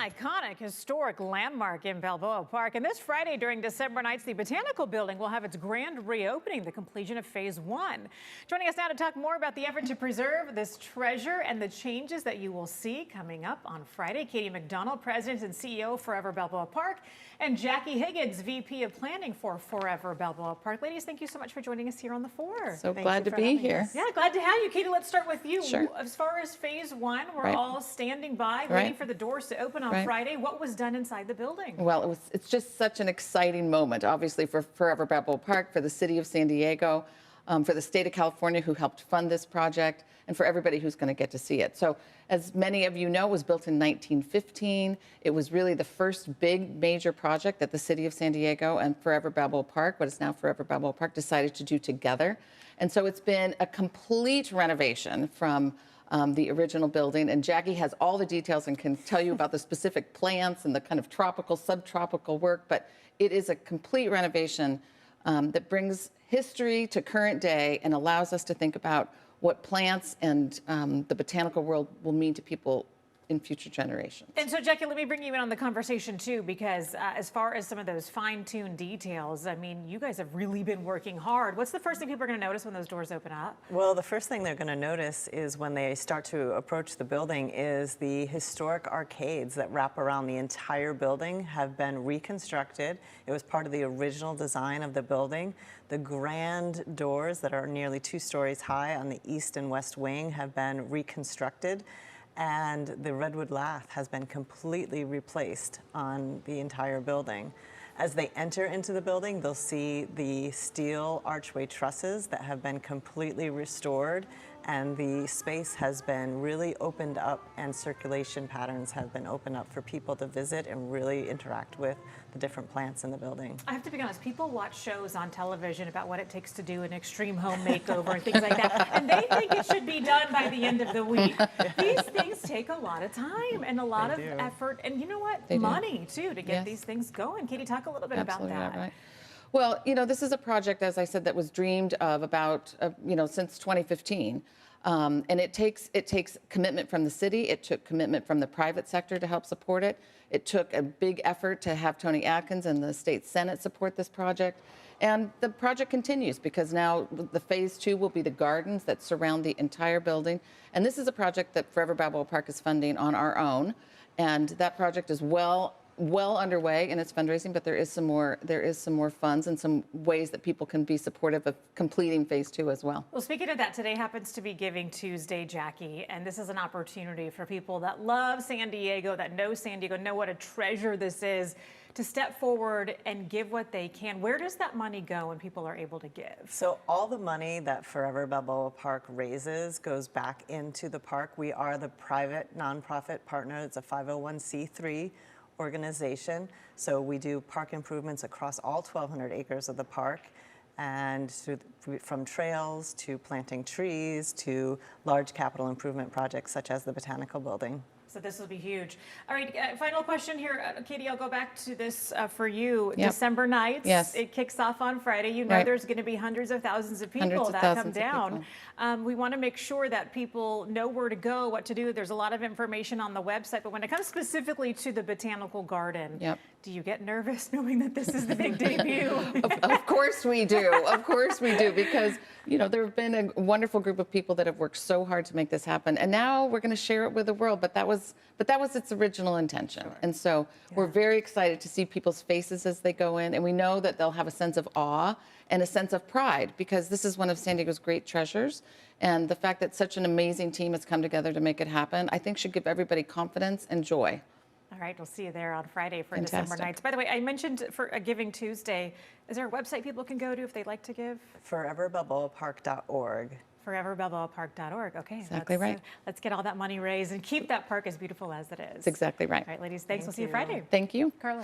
iconic historic landmark in Balboa Park. And this Friday during December nights, the Botanical Building will have its grand reopening, the completion of Phase 1. Joining us now to talk more about the effort to preserve this treasure and the changes that you will see coming up on Friday, Katy McDonald, President and CEO of Forever Balboa Park, and Jackie Higgins, VP of Planning for Forever Balboa Park. Ladies, thank you so much for joining us here on The Four. So glad to be here. Yeah, glad to have you. Katy, let's start with you. Sure. As far as Phase 1, we're all standing by, waiting Right. for the doors to open on Friday. What was done inside the building? Well, it's just such an exciting moment, obviously, for Forever Balboa Park, for the city of San Diego, for the state of California who helped fund this project, and for everybody who's going to get to see it. So as many of you know, it was built in 1915. It was really the first big major project that the city of San Diego and Forever Balboa Park, what is now Forever Balboa Park, decided to do together. And so it's been a complete renovation from the original building, and Jackie has all the details and can tell you about the specific plants and the kind of tropical, subtropical work, but it is a complete renovation that brings history to current day and allows us to think about what plants and the botanical world will mean to people in future generations. And so, Jackie, let me bring you in on the conversation too, because as far as some of those fine-tuned details, I mean, you guys have really been working hard. What's the first thing people are going to notice when those doors open up? Well, the first thing they're going to notice is when they start to approach the building is the historic arcades that wrap around the entire building have been reconstructed. It was part of the original design of the building. The grand doors that are nearly 2 stories high on the east and west wing have been reconstructed. And the redwood lath has been completely replaced on the entire building. As they enter into the building, they'll see the steel archway trusses that have been completely restored, and the space has been really opened up, and circulation patterns have been opened up for people to visit and really interact with the different plants in the building. I have to be honest, people watch shows on television about what it takes to do an extreme home makeover and things like that, and they think it should be done by the end of the week. These things take a lot of time and a lot of effort, and you know what? Money too, to get these things going. Katy, talk a little bit about that. Right. Well, you know, this is a project, as I said, that was dreamed of about, you know, since 2015. And it takes commitment from the city. It took commitment from the private sector to help support it. It took a big effort to have Tony Atkins and the state Senate support this project. And the project continues because now the Phase 2 will be the gardens that surround the entire building. And this is a project that Forever Balboa Park is funding on our own. And that project is well underway in its fundraising, but there is some more funds and some ways that people can be supportive of completing Phase 2 as well. Well, speaking of that, today happens to be Giving Tuesday, Jackie, and this is an opportunity for people that love San Diego, that know San Diego, know what a treasure this is, to step forward and give what they can. Where does that money go when people are able to give? So all the money that Forever Balboa Park raises goes back into the park. We are the private nonprofit partner. It's a 501c3 organization. So we do park improvements across all 1,200 acres of the park, and from trails to planting trees to large capital improvement projects such as the Botanical Building. So this will be huge. All right, final question here. Katy, I'll go back to this for you. Yep. December nights, yes. It kicks off on Friday. You know there's going to be hundreds of thousands of people that come down. We want to make sure that people know where to go, what to do. There's a lot of information on the website, but when it comes specifically to the Botanical Garden, do you get nervous knowing that this is the big debut? Of course we do. Of course we do, because you know there have been a wonderful group of people that have worked so hard to make this happen, and now we're going to share it with the world. But that was its original intention, and so we're very excited to see people's faces as they go in, and we know that they'll have a sense of awe and a sense of pride, because this is one of San Diego's great treasures, and the fact that such an amazing team has come together to make it happen, I think should give everybody confidence and joy. All right, we'll see you there on Friday for December nights. By the way, I mentioned for a Giving Tuesday, is there a website people can go to if they'd like to give? ForeverBalboaPark.org. ForeverBalboaPark.org. Okay, exactly right. Let's get all that money raised and keep that park as beautiful as it is. That's exactly right. All right, ladies, thanks. We'll see you Friday. Thank you. Carlo.